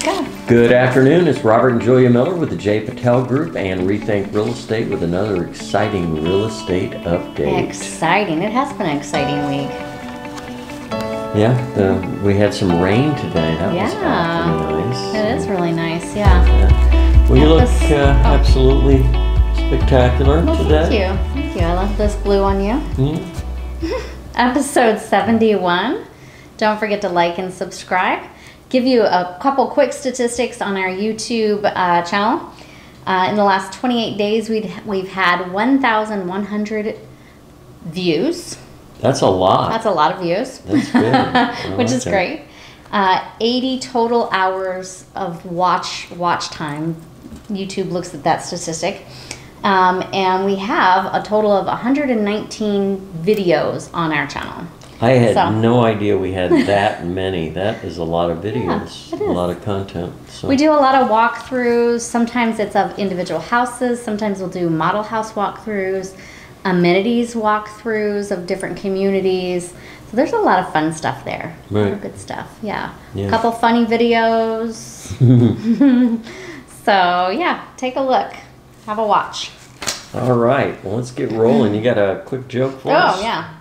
go. Good afternoon. It's Robert and Julia Miller with the J. Patel Group and Rethink Real Estate with another exciting real estate update. Exciting. It has been an exciting week. Yeah, we had some rain today. That was awfully nice. It is really nice, yeah. Well, you look absolutely spectacular today. Thank you. I love this blue on you. Episode 71. Don't forget to like and subscribe. Give you a couple quick statistics on our YouTube channel. In the last 28 days, we've had 1,100 views. That's a lot. That's a lot of views. That's good. Which is great. 80 total hours of watch time. YouTube looks at that statistic. And we have a total of 119 videos on our channel. I had no idea we had that many. That is a lot of videos, a lot of content. So. We do a lot of walkthroughs. Sometimes it's of individual houses. Sometimes we'll do model house walkthroughs, amenities walkthroughs of different communities. So there's a lot of fun stuff there. Right. A lot of good stuff, yeah. A couple funny videos. So yeah, take a look. Have a watch. All right, well, let's get rolling. You got a quick joke for us? Oh, yeah.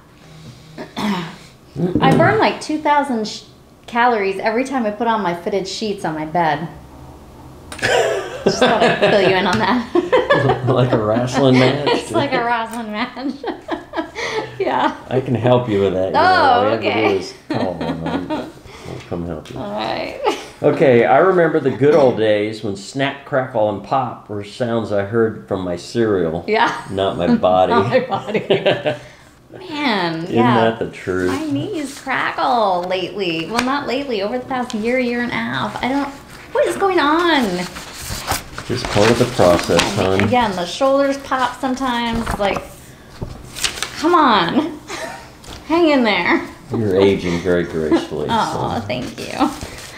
I burn like 2,000 calories every time I put on my fitted sheets on my bed. Just thought I'd fill you in on that. Like a wrestling match? It's like a wrestling match. Yeah. I can help you with that. Oh, all okay. you have to do is call them. I'll come help you. All right. Okay, I remember the good old days when snap, crackle, and pop were sounds I heard from my cereal. Yeah. Not my body. Not my body. Man, Isn't that the truth? My knees crackle lately. Well, not lately. Over the past year and a half. What is going on? Just part of the process, hon. Again, the shoulders pop sometimes. Like, come on. Hang in there. You're aging very gracefully. Oh, thank you.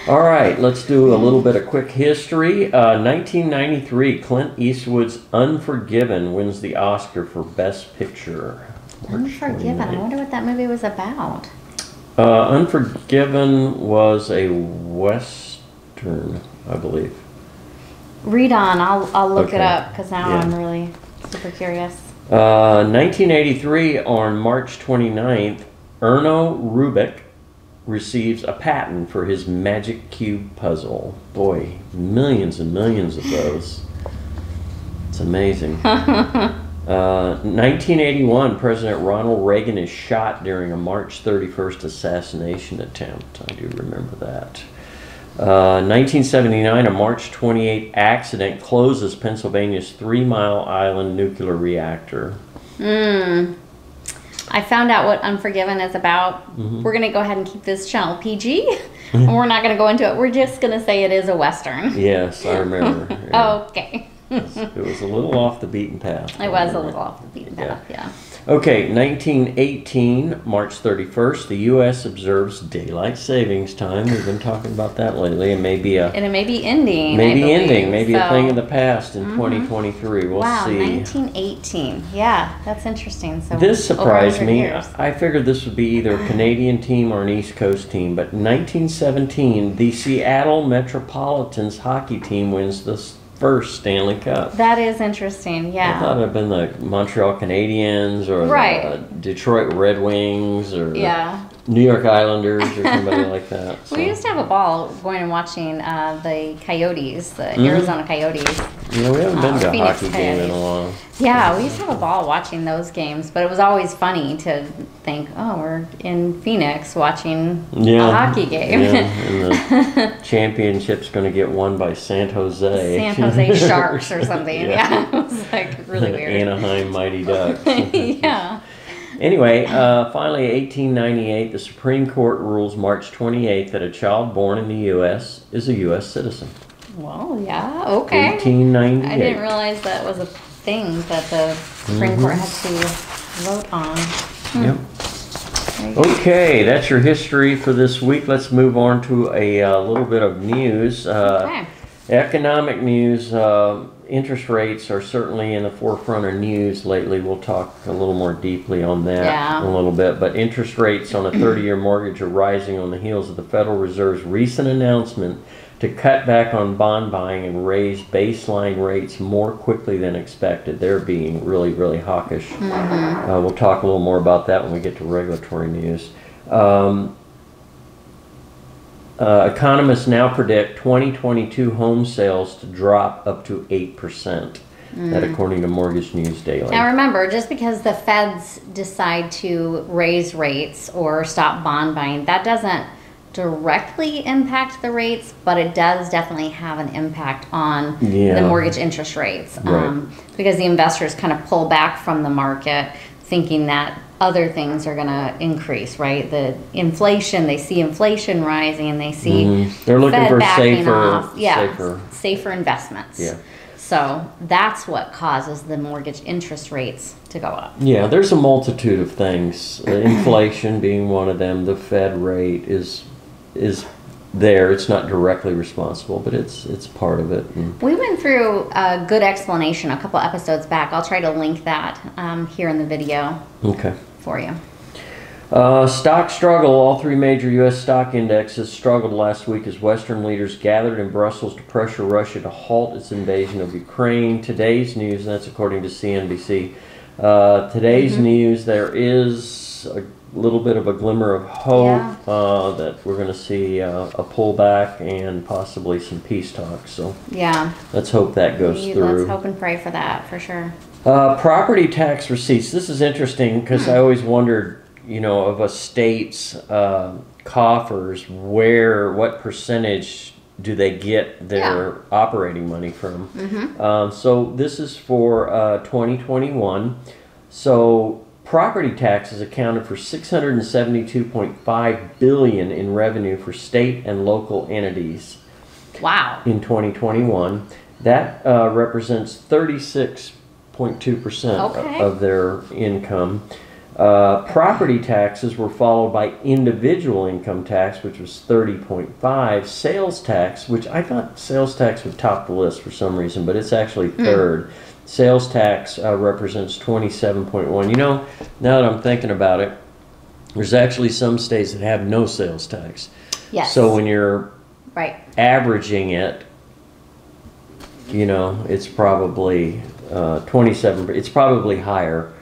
All right, let's do a little bit of quick history. 1993, Clint Eastwood's Unforgiven wins the Oscar for Best Picture. Unforgiven. I wonder what that movie was about. Unforgiven was a Western, I believe. Read on. I'll look it up because now I'm really super curious. 1983, on March 29th, Erno Rubik receives a patent for his Magic Cube puzzle. Boy, millions and millions of those. It's amazing. 1981, President Ronald Reagan is shot during a March 31st assassination attempt. I do remember that. 1979, a March 28 accident closes Pennsylvania's 3 Mile Island nuclear reactor. I found out what Unforgiven is about. We're going to go ahead and keep this channel PG. And we're not going to go into it. We're just going to say it is a Western. Yes, I remember. Okay. It was a little off the beaten path. It was a little off the beaten path, yeah. Okay, 1918, March 31st, the U.S. observes Daylight Savings Time. We've been talking about that lately. It may be and it may be ending. Maybe a thing of the past in 2023. We'll see. 1918. Yeah, that's interesting. So this surprised me. Years. I figured this would be either a Canadian team or an East Coast team, but 1917, the Seattle Metropolitans hockey team wins the first Stanley Cup. That is interesting, yeah. I thought it would have been the Montreal Canadiens or the Detroit Red Wings or the New York Islanders or somebody like that. So. We used to have a ball going and watching the Coyotes, the Arizona Coyotes. Yeah, we haven't been to a Phoenix hockey game in a long. Yeah, we used to have a ball watching those games, but it was always funny to think, oh, we're in Phoenix watching a hockey game. Yeah, and the championship's going to get won by San Jose. San Jose Sharks or something. Yeah, it was like really weird. Anaheim Mighty Ducks. Yeah. Anyway, finally, 1898, the Supreme Court rules March 28th that a child born in the U.S. is a U.S. citizen. Well, yeah, okay. 1898. I didn't realize that was a thing that the Supreme Court had to vote on. Yep. Okay, that's your history for this week. Let's move on to a little bit of news. Economic news. Interest rates are certainly in the forefront of news lately. We'll talk a little more deeply on that in a little bit. But interest rates on a 30-year mortgage are rising on the heels of the Federal Reserve's recent announcement to cut back on bond buying and raise baseline rates more quickly than expected. They're being really, really hawkish. We'll talk a little more about that when we get to regulatory news. Economists now predict 2022 home sales to drop up to 8%. That according to Mortgage News Daily. Now remember, just because the feds decide to raise rates or stop bond buying, that doesn't directly impact the rates, but it does definitely have an impact on the mortgage interest rates. Because the investors kind of pull back from the market thinking that other things are going to increase, right? The inflation, they see inflation rising, and they see they're looking Fed for backing safer, off. Safer investments. Yeah. So that's what causes the mortgage interest rates to go up. Yeah, there's a multitude of things. Inflation being one of them. The Fed rate is there. It's not directly responsible, but it's part of it. And we went through a good explanation a couple episodes back. I'll try to link that here in the video for you. Stock struggle. All three major U.S. stock indexes struggled last week as Western leaders gathered in Brussels to pressure Russia to halt its invasion of Ukraine. Today's news, and that's according to CNBC, today's news, there is a little bit of a glimmer of hope that we're going to see a pullback and possibly some peace talks. So let's hope that goes through. Let's hope and pray for that, for sure. Property tax receipts. This is interesting because I always wondered, you know, of a state's coffers, what percentage do they get their operating money from? So this is for 2021. So property taxes accounted for $672.5 billion in revenue for state and local entities. Wow. In 2021, that represents 36.2% of their income. Property taxes were followed by individual income tax, which was 30.5. Sales tax, which I thought sales tax would top the list for some reason, but it's actually third. Sales tax represents 27.1. You know, now that I'm thinking about it, there's actually some states that have no sales tax. Yes. So when you're averaging it, you know, it's probably 27. It's probably higher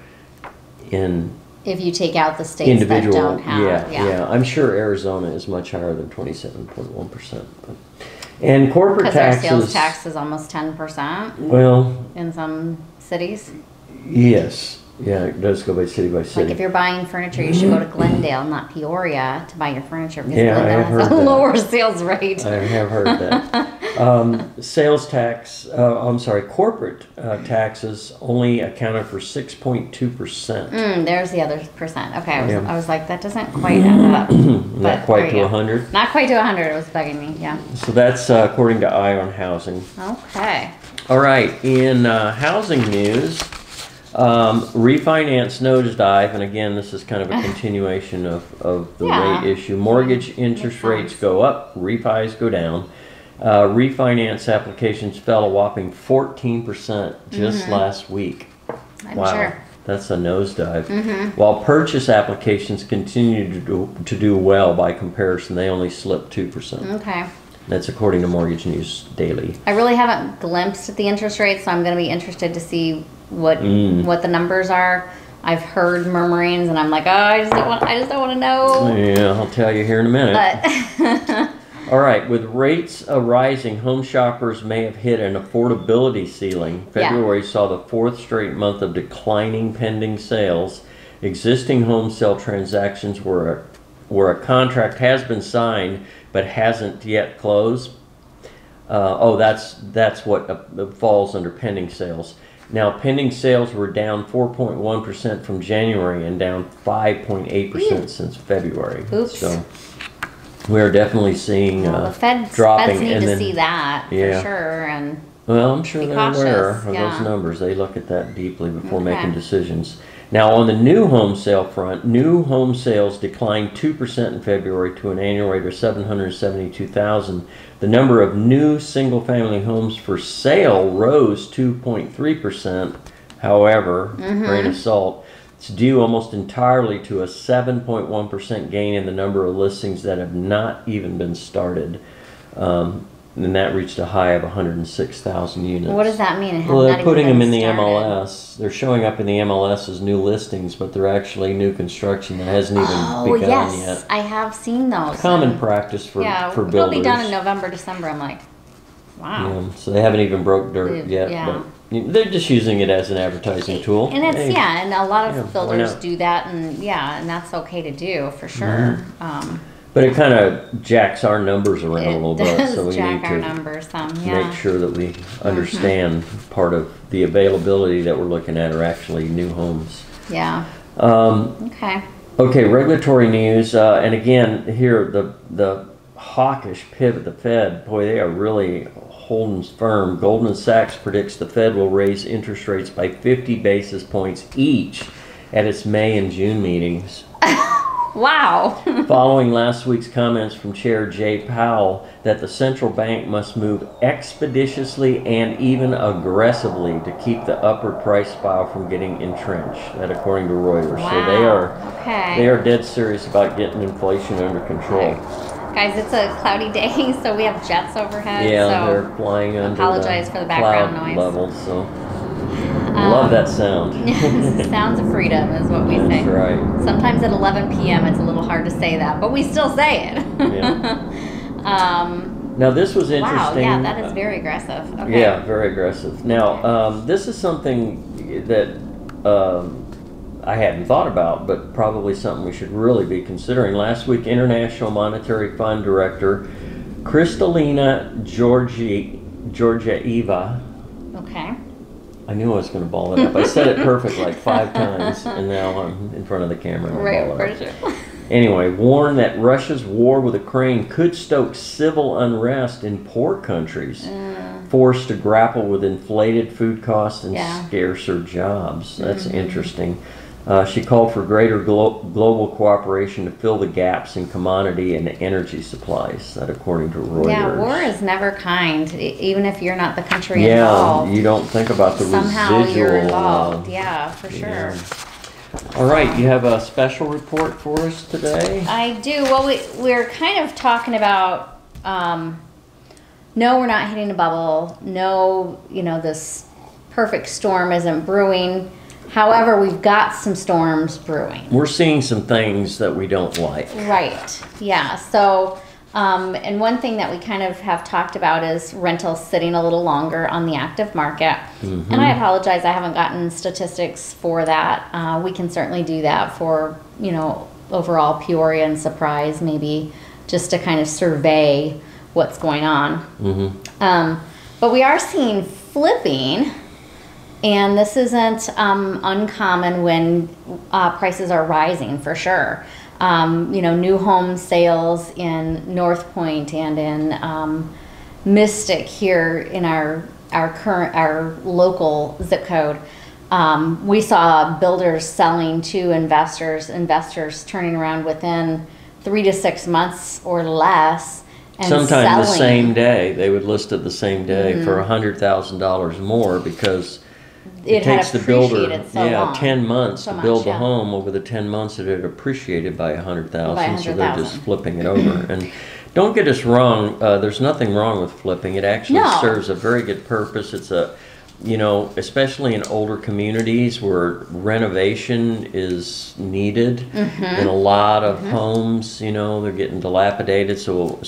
in if you take out the states that don't have. Yeah. I'm sure Arizona is much higher than 27.1%. And corporate taxes. Because our sales tax is almost 10%. Well, in some cities. Yes. Yeah, it does go by city. Like if you're buying furniture, you should go to Glendale, not Peoria, to buy your furniture because I Glendale have has heard a that. lower sales rate. I have heard that. Sales tax, corporate taxes only accounted for 6.2%. There's the other percent. Okay, I was like, that doesn't quite add up. Not quite to 100? Not quite to 100, it was bugging me, So that's according to Eye on Housing. Okay. All right, in housing news, refinance nosedive, and again, this is kind of a continuation of the rate issue. Mortgage interest rates go up, refis go down. Refinance applications fell a whopping 14% just last week. I'm sure. That's a nosedive. While purchase applications continue to do well by comparison, they only slipped 2%. Okay. That's according to Mortgage News Daily. I really haven't glimpsed at the interest rates, so I'm going to be interested to see what the numbers are. I've heard murmurings, and I'm like, oh, I just don't want to know. Yeah, I'll tell you here in a minute. But all right, with rates rising, home shoppers may have hit an affordability ceiling. February saw the fourth straight month of declining pending sales. Existing home sale transactions where a contract has been signed but hasn't yet closed. That's what falls under pending sales. Now, pending sales were down 4.1% from January and down 5.8% since February. Oops. So we are definitely seeing the feds dropping. need to see that for sure. And well, I'm sure they're aware of cautious, those numbers. They look at that deeply before making decisions. Now, on the new home sale front, new home sales declined 2% in February to an annual rate of 772,000. The number of new single-family homes for sale rose 2.3%. However, grain of salt, it's due almost entirely to a 7.1% gain in the number of listings that have not even been started. and that reached a high of 106,000 units. What does that mean? Well, they're putting them in the MLS. They're showing up in the MLS as new listings, but they're actually new construction that hasn't even begun yet. I have seen those. Common practice for builders. It'll be done in November, December. I'm like, wow. Yeah, so they haven't even broke dirt yet. Yeah. But they're just using it as an advertising tool. And it's and a lot of builders do that, and and that's okay to do for sure. But it kind of jacks our numbers around a little bit, so we need to numbers make sure that we understand part of the availability that we're looking at are actually new homes. Yeah. Okay, regulatory news, and again here the hawkish pivot, the Fed, boy, they are really holding firm. Goldman Sachs predicts the Fed will raise interest rates by 50 basis points each at its May and June meetings. Wow. Following last week's comments from Chair Jay Powell that the central bank must move expeditiously and even aggressively to keep the upward price spiral from getting entrenched. That according to Reuters. Wow. So they are dead serious about getting inflation under control. Guys, it's a cloudy day, so we have jets overhead. Yeah, they're flying under apologize for the background cloud noise. Level, so love that sound. Sounds of freedom is what we say. That's right. Sometimes at 11 p.m. it's a little hard to say that, but we still say it. Now this was interesting. Wow, yeah, that is very aggressive. Okay. Yeah, very aggressive. Now, this is something that I hadn't thought about, but probably something we should really be considering. Last week, International Monetary Fund Director Kristalina Georgieva. Okay. I knew I was going to ball it up. I said it perfect like 5 times, and now I'm in front of the camera. And Anyway, warned that Russia's war with Ukraine could stoke civil unrest in poor countries, forced to grapple with inflated food costs and scarcer jobs. That's interesting. She called for greater global cooperation to fill the gaps in commodity and energy supplies. That according to Reuters. Yeah, war is never kind, even if you're not the country involved. Yeah, you don't think about the somehow residual. You're involved. Yeah, for sure. All right, you have a special report for us today? I do. Well, we're kind of talking about, no, we're not hitting a bubble. No, this perfect storm isn't brewing. However, we've got some storms brewing. We're seeing some things that we don't like. Right. Yeah. So, and one thing that we kind of have talked about is rentals sitting a little longer on the active market. And I apologize, I haven't gotten statistics for that. We can certainly do that for, overall Peoria and Surprise, maybe just to kind of survey what's going on. But we are seeing flipping. And this isn't uncommon when prices are rising, for sure. New home sales in North Point and in Mystic here in our local zip code. We saw builders selling to investors turning around within 3 to 6 months or less. And sometimes the same day. They would list it the same day for $100,000 more because it takes the builder 10 months to build the home. Over the 10 months it had appreciated by 100,000, so they're just flipping it over. And don't get us wrong, there's nothing wrong with flipping. It actually serves a very good purpose. It's especially in older communities where renovation is needed in a lot of homes, they're getting dilapidated. So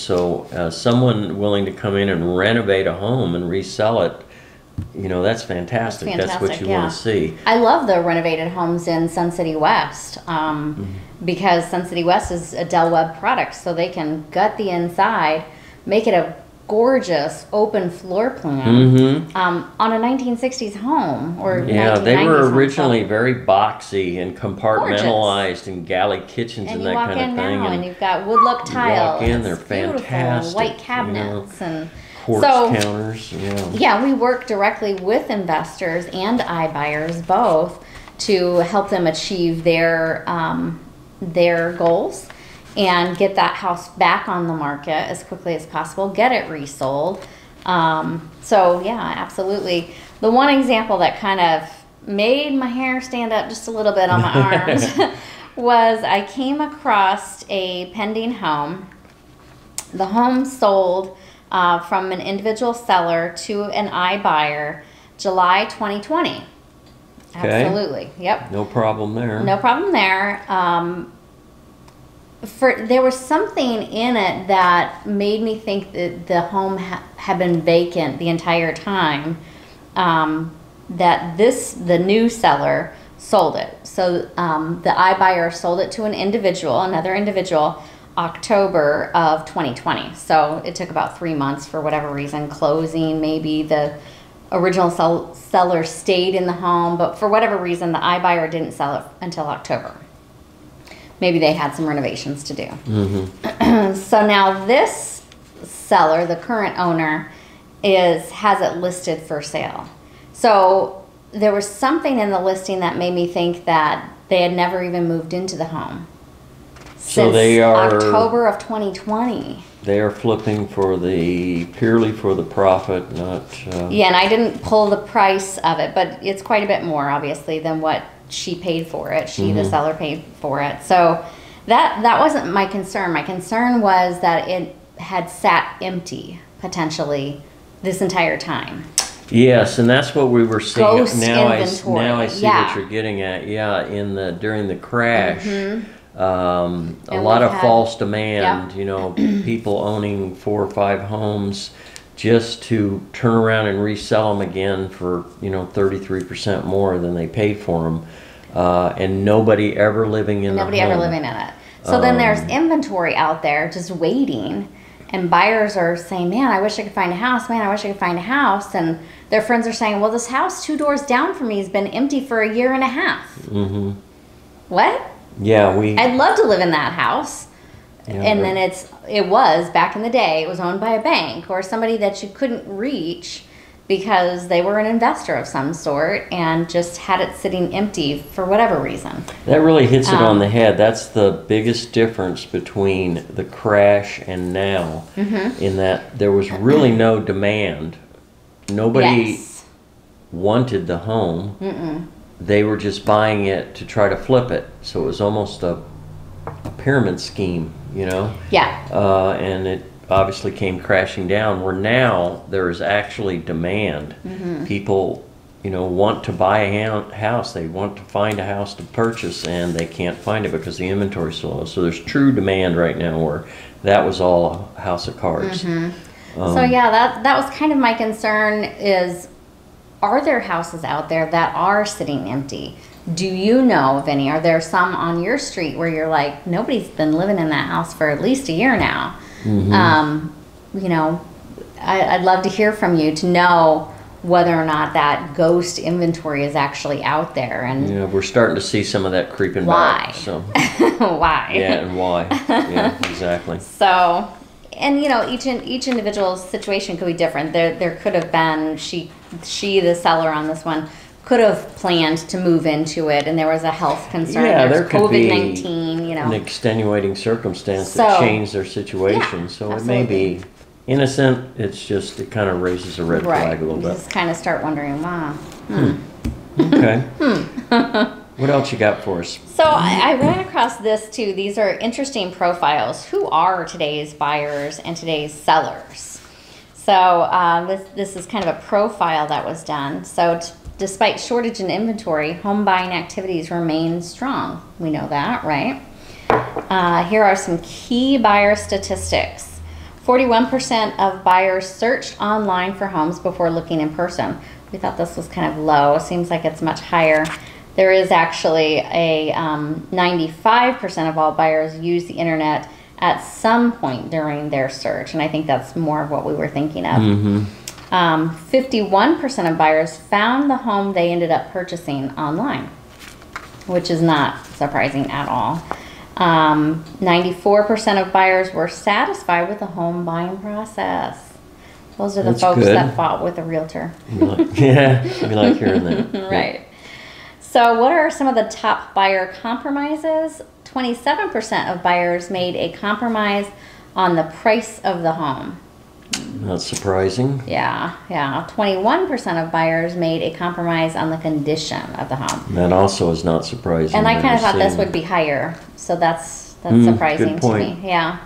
someone willing to come in and renovate a home and resell it, that's fantastic. That's what you want to see. I love the renovated homes in Sun City West because Sun City West is a Del Webb product, so they can gut the inside, make it a gorgeous open floor plan on a 1960s home or 1990s they were originally home. Very boxy and compartmentalized and galley kitchens and that kind of thing. And you've got wood look tiles. You walk in, they're fantastic. White cabinets and quartz counters. Yeah, we work directly with investors and iBuyers both to help them achieve their goals and get that house back on the market as quickly as possible, get it resold. So yeah, absolutely. The one example that kind of made my hair stand up just a little bit on my arms was I came across a pending home. The home sold from an individual seller to an iBuyer, July 2020. Okay. Absolutely. Yep. No problem there. No problem there. There was something in it that made me think that the home had been vacant the entire time. That the new seller sold it. So the iBuyer sold it to another individual, October of 2020. So it took about 3 months for whatever reason, closing, maybe the original seller stayed in the home, but for whatever reason, the iBuyer didn't sell it until October. Maybe they had some renovations to do. Mm-hmm. So now this seller, the current owner, has it listed for sale. So there was something in the listing that made me think that they had never even moved into the home. So they are October of 2020. They are flipping purely for the profit, not. Yeah, and I didn't pull the price of it, but it's quite a bit more, obviously, than what she paid for it. The seller, paid for it. So that wasn't my concern. My concern was that it had sat empty potentially this entire time. Yes, and that's what we were seeing. Ghost now inventory. I see what you're getting at. Yeah, during the crash. Mm-hmm. A lot of false demand, people owning 4 or 5 homes just to turn around and resell them again for, 33% more than they paid for them. And nobody ever living in it. So then there's inventory out there just waiting, and buyers are saying, man, I wish I could find a house. Man, I wish I could find a house. And their friends are saying, well, this house 2 doors down from me has been empty for 1.5 years. Mm-hmm. What? Yeah, I'd love to live in that house. Yeah, and then it was back in the day, it was owned by a bank or somebody that you couldn't reach because they were an investor of some sort and just had it sitting empty for whatever reason. That really hits it on the head. That's the biggest difference between the crash and now, in that there was really no demand. Nobody wanted the home. Mm-mm. They were just buying it to try to flip it. So it was almost a pyramid scheme, Yeah. And it obviously came crashing down, where now there is actually demand. Mm-hmm. People, want to buy a house. They want to find a house to purchase, and they can't find it because the inventory is so low. So there's true demand right now, where that was all a house of cards. Mm-hmm. So yeah, that was kind of my concern is, are there houses out there that are sitting empty? Do you know of any? Are there some on your street where you're like, nobody's been living in that house for at least 1 year now? Mm-hmm. I'd love to hear from you to know whether or not that ghost inventory is actually out there. And yeah, we're starting to see some of that creeping back. So why? Yeah, and why? Yeah, exactly. So, and each individual's situation could be different. There could have been she the seller on this one could have planned to move into it, and there was a health concern. Yeah, there could COVID-19, be an extenuating circumstance that changed their situation. Yeah, so absolutely. It may be innocent. It kind of raises a red flag a little bit. Just kind of start wondering, wow. Okay. What else you got for us? So I ran across this too. These are interesting profiles. Who are today's buyers and today's sellers? So this is kind of a profile that was done. So despite shortage in inventory, home buying activities remain strong. We know that, right? Here are some key buyer statistics. 41% of buyers searched online for homes before looking in person. We thought this was kind of low. Seems like it's much higher. There is actually a 95% of all buyers use the internet at some point during their search, and I think that's more of what we were thinking of. 51% of buyers found the home they ended up purchasing online, which is not surprising at all. 94% of buyers were satisfied with the home buying process. Those are the folks that bought with a realtor. We like hearing that. Right. So what are some of the top buyer compromises? 27% of buyers made a compromise on the price of the home. Not surprising. Yeah. 21% of buyers made a compromise on the condition of the home. That also is not surprising. And I kind of thought this would be higher, so that's surprising to me. Yeah.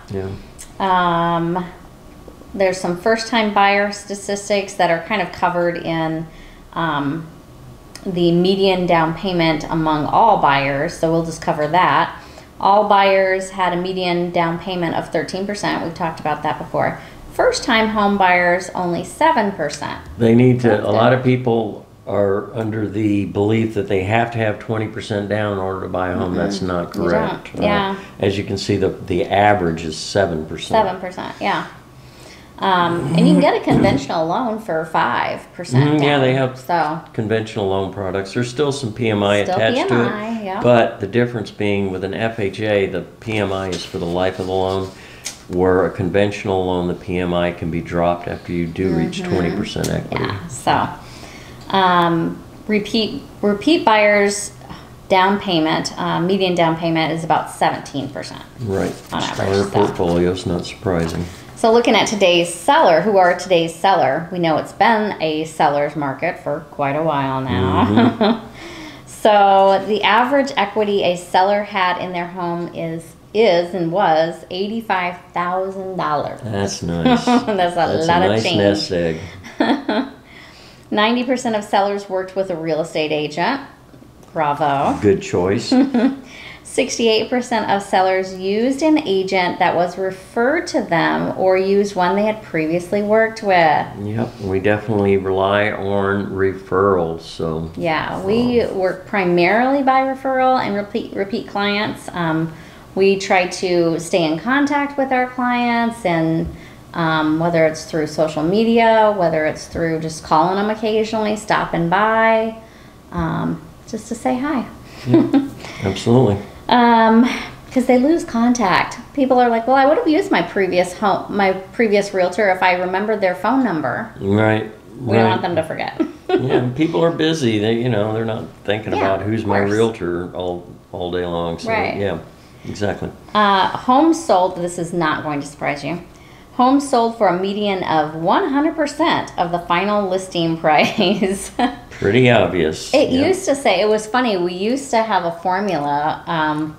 There's some first-time buyer statistics that are kind of covered in the median down payment among all buyers, so we'll just cover that. All buyers had a median down payment of 13%. We've talked about that before. First-time home buyers, only 7%. They need to, a lot of people are under the belief that they have to have 20% down in order to buy a home. That's not correct. Yeah. As you can see, the average is 7%. 7%, yeah. And you can get a conventional loan for 5% down. Yeah, they have conventional loan products. There's still some PMI attached to it. Yeah. But the difference being with an FHA, the PMI is for the life of the loan, where a conventional loan, the PMI can be dropped after you do reach 20% equity. Yeah, so repeat buyers down payment, median down payment is about 17%. Right. On average. Our portfolio's not surprising. So looking at today's seller, who are today's seller, we know it's been a seller's market for quite a while now. So the average equity a seller had in their home is and was $85,000. That's nice. That's a lot of nice change. nest egg. 90% of sellers worked with a real estate agent. Bravo. Good choice. 68% of sellers used an agent that was referred to them or used one they had previously worked with. Yep, we definitely rely on referrals. So yeah, we work primarily by referral and repeat clients. We try to stay in contact with our clients, and whether it's through social media, whether it's through just calling them occasionally, stopping by, just to say hi. Yep, absolutely. Because they lose contact. People are like, well, I would have used my previous realtor if I remembered their phone number. Right. We don't want them to forget. Yeah, people are busy. They're not thinking about who's my realtor all day long. So yeah, exactly. Homes sold, this is not going to surprise you. Homes sold for a median of 100% of the final listing price. Pretty obvious. It used to say, it was funny, we used to have a formula,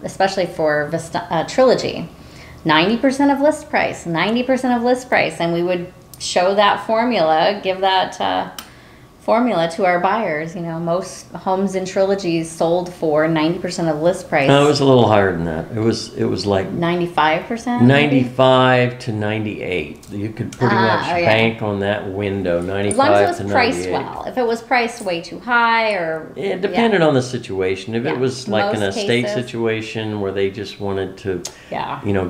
especially for Trilogy. 90% of list price, 90% of list price. And we would show that formula, give that formula to our buyers. Most homes in Trilogies sold for 90% of list price. No, it was a little higher than that. It was like 95%? 95 to 98. You could pretty much bank on that window, 95 to 98. As long as it was priced well. If it was priced way too high or... It depended on the situation. If it was like an estate situation where they just wanted to,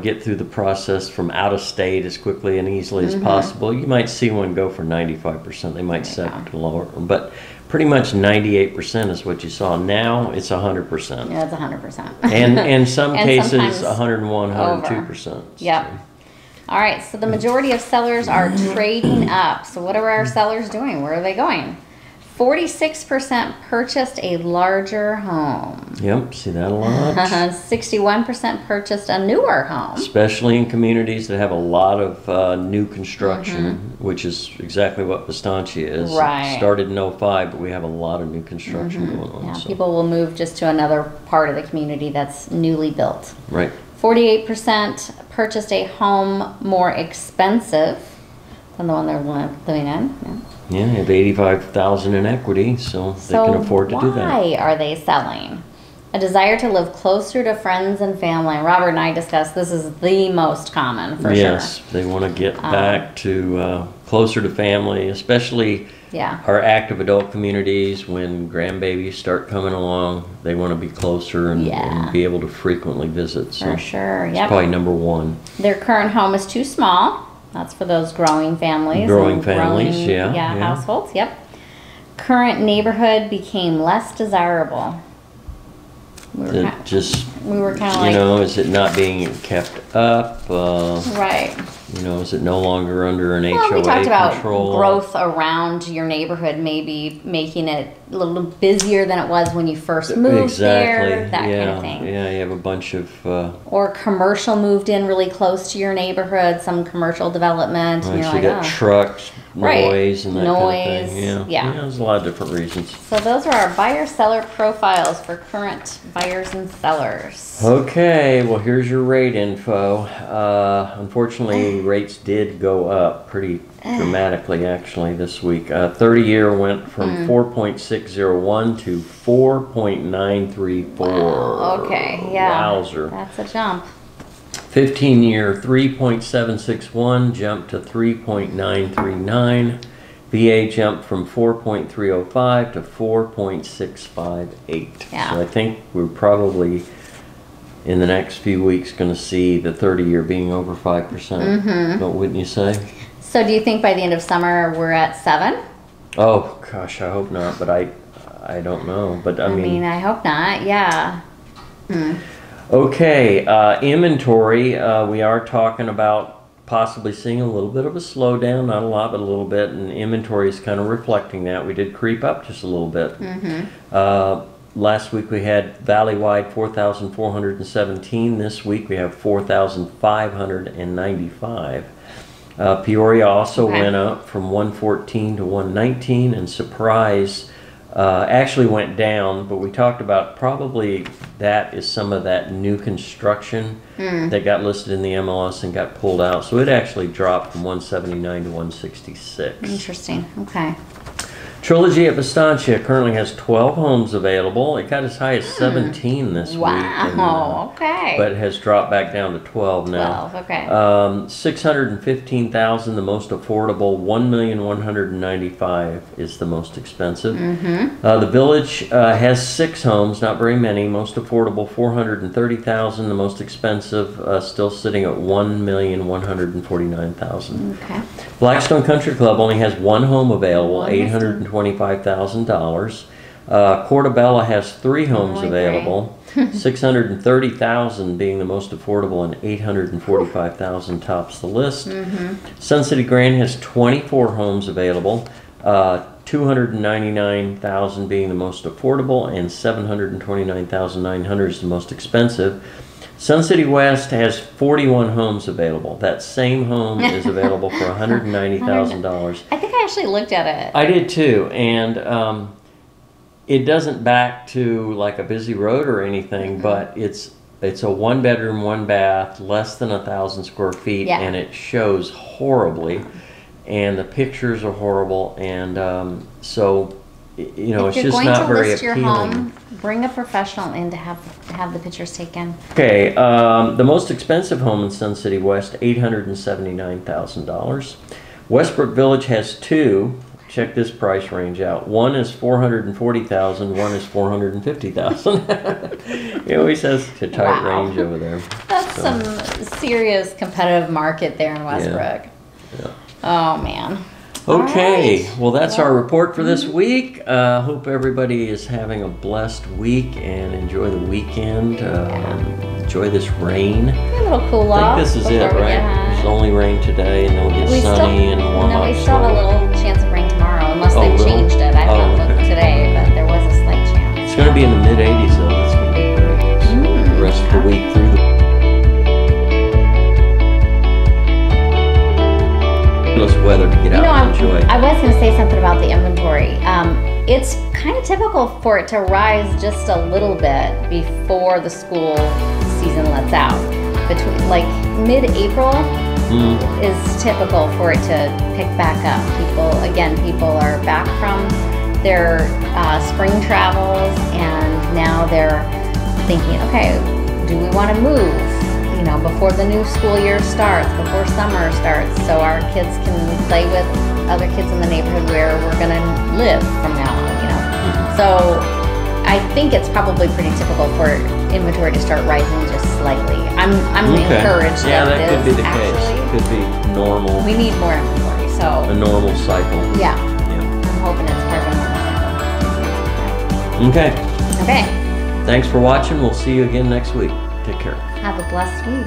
get through the process from out of state as quickly and easily as possible, you might see one go for 95%. They might set it to lower. But pretty much 98% is what you saw. Now it's 100%. Yeah, it's 100%. And in some cases, 101, 102%. Yep. So. All right, so the majority of sellers are trading up. So what are our sellers doing? Where are they going? 46% purchased a larger home. Yep, see that a lot. 61% purchased a newer home. Especially in communities that have a lot of new construction, which is exactly what Estancia is. Right. It started in 05, but we have a lot of new construction going on. Yeah, so. people will move just to another part of the community that's newly built. Right. 48% purchased a home more expensive than the one they're living in. Yeah, they have $85,000 in equity, so they can afford to do that. Why are they selling? A desire to live closer to friends and family. Robert and I discussed this is the most common for sure. Yes, they want to get back to closer to family, especially our active adult communities. When grandbabies start coming along, they want to be closer and be able to frequently visit. So for sure, it's probably number one. Their current home is too small. That's for those growing families. Growing families, households, yep. Current neighborhood became less desirable. We were kind of like, is it not being kept up? Right. Is it no longer under an HOA we talked about control? Growth around your neighborhood, maybe making it little busier than it was when you first moved there, that kind of thing. Yeah, you have a bunch of... or commercial moved in really close to your neighborhood, some commercial development. Right, and so you're you like, got trucks, noise, and that noise, kind of thing. Yeah, there's a lot of different reasons. So those are our buyer-seller profiles for current buyers and sellers. Okay, well here's your rate info. Unfortunately, rates did go up pretty dramatically actually this week. 30-year went from 4.601 to 4.934. Wow, okay, yeah. Wowzer. That's a jump. 15-year 3.761 jumped to 3.939. VA jumped from 4.305 to 4.658. Yeah. So I think we're probably in the next few weeks going to see the 30-year being over 5%. What wouldn't you say? So do you think by the end of summer we're at 7? Oh gosh, I hope not, but I don't know. But I mean, I hope not. Yeah. Okay, inventory. We are talking about possibly seeing a little bit of a slowdown, not a lot, but a little bit, and inventory is kind of reflecting that. We did creep up just a little bit. Last week we had valley-wide 4,417. This week we have 4,595. Peoria also went up from 114 to 119, and Surprise actually went down, but we talked about probably that is some of that new construction that got listed in the MLS and got pulled out. So it actually dropped from 179 to 166. Interesting. Okay. Trilogy at Estancia currently has 12 homes available. It got as high as 17 this week. Wow, okay. But has dropped back down to 12 now. 12, okay. 615,000, the most affordable. 1,195,000 is the most expensive. The Village has 6 homes, not very many. Most affordable, 430,000. The most expensive, still sitting at 1,149,000. Okay. Blackstone Country Club only has 1 home available, $825,000. Portobello has 3 homes available, 630,000 being the most affordable, and 845,000 tops the list. Sun City Grand has 24 homes available, 299,000 being the most affordable, and 729,900 is the most expensive. Sun City West has 41 homes available. That same home is available for $190,000. I think I actually looked at it. I did too, and it doesn't back to like a busy road or anything, but it's a 1-bedroom, 1-bath, less than 1,000 square feet, and it shows horribly, and the pictures are horrible, and so you know, it's just not very appealing. If you're going to list your home, bring a professional in to have the pictures taken. Okay, the most expensive home in Sun City West, $879,000. Westbrook Village has 2. Check this price range out. One is $440,000. One is $450,000. He always has a tight range over there. That's some serious competitive market there in Westbrook. Yeah. Oh man. Okay, well that's our report for this week. Hope everybody is having a blessed week and enjoy the weekend. Enjoy this rain. A little cool off. I think this is it, right? There's only rain today, and then we'll get sunny and warm up. No, we still have a little chance of rain tomorrow, unless they've changed it. I haven't looked today, but there was a slight chance. It's going to be in the mid-80s, though. That's going to be great. So the rest of the week through the weather to get out and enjoy. I was going to say something about the inventory. It's kind of typical for it to rise just a little bit before the school season lets out. Between like mid-April is typical for it to pick back up. People are back from their spring travels, and now they're thinking, okay, do we want to move? You know, before the new school year starts, before summer starts, so our kids can play with other kids in the neighborhood where we're going to live from now on, you know. So I think it's probably pretty typical for inventory to start rising just slightly. I'm encouraged that it could be the actually. case. Could be normal. We need more inventory, so. A normal cycle. Yeah. I'm hoping it's part of a normal cycle. Okay. Okay. Thanks for watching. We'll see you again next week. Take care. Have a blessed week.